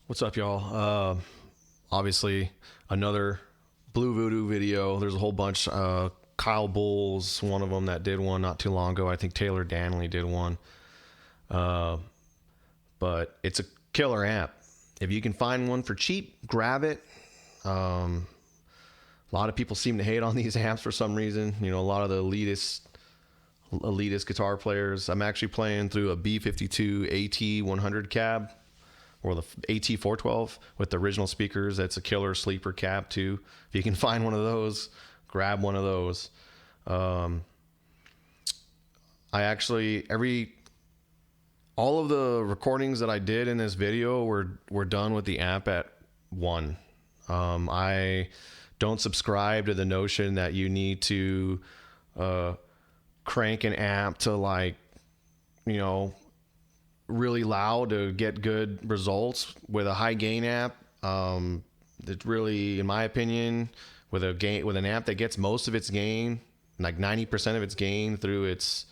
What's up, y'all? Obviously, another Blue Voodoo video. There's a whole bunch. Kyle Bull's one of them that did one not too long ago. I think Taylor Danley did one. But it's a killer amp. If you can find one for cheap, grab it. A lot of people seem to hate on these amps for some reason. You know, a lot of the elitist guitar players. I'm actually playing through a B52 AT100 cab, or the AT412 with the original speakers. That's a killer sleeper cab too. If you can find one of those, grab one of those. I actually, all of the recordings that I did in this video were done with the amp at 1. I don't subscribe to the notion that you need to crank an amp to, like, you know, really loud to get good results with a high gain amp. It really, in my opinion, with an amp that gets most of its gain, like 90% of its gain through its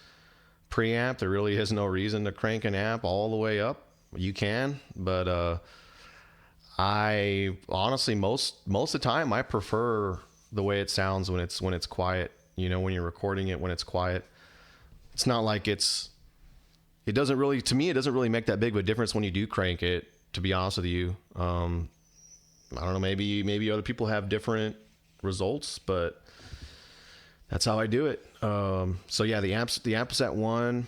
preamp, there really is no reason to crank an amp all the way up. You can, but I honestly, most of the time, I prefer the way it sounds when it's quiet. You know, when you're recording it when it's quiet. It's not like it doesn't really, to me, it doesn't really make that big of a difference when you do crank it, to be honest with you. I don't know, maybe other people have different results, but that's how I do it. So yeah, the amp is at 1.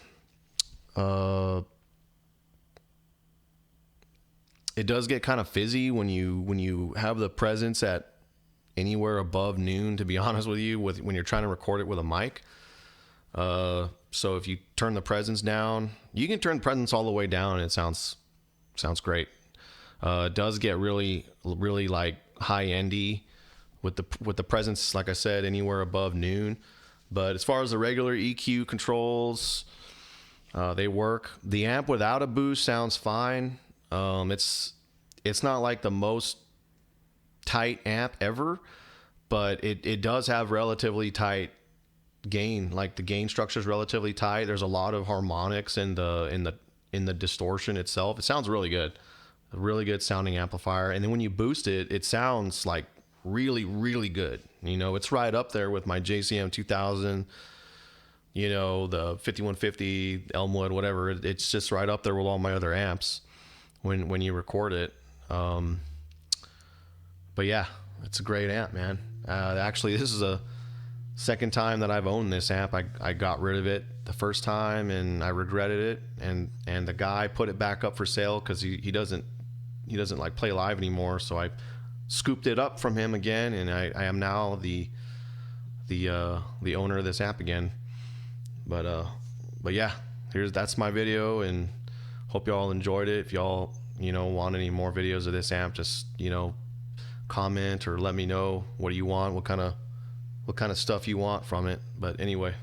It does get kind of fizzy when you have the presence at anywhere above noon, to be honest with you, when you're trying to record it with a mic. So if you turn the presence down, you can turn the presence all the way down and it sounds great. It does get really like high endy with the presence, like I said, anywhere above noon. But as far as the regular EQ controls, they work. The amp without a boost sounds fine. It's not like the most tight amp ever, but it does have relatively tight gain. Like, the gain structure is relatively tight. There's a lot of harmonics in the distortion itself. It sounds really good. A really good sounding amplifier. And then when you boost it, it sounds like really, really good. You know, it's right up there with my JCM 2000, you know, the 5150, Elmwood, whatever. It's just right up there with all my other amps when you record it. But yeah, it's a great amp, man. Actually, this is a second time that I've owned this amp. I got rid of it the first time and I regretted it, and the guy put it back up for sale because he doesn't like play live anymore. So I scooped it up from him again, and I am now the owner of this amp again. But yeah, that's my video, and hope y'all enjoyed it. If y'all, you know, want any more videos of this amp, just, you know, comment or let me know what do you want, what kind of stuff you want from it. But anyway,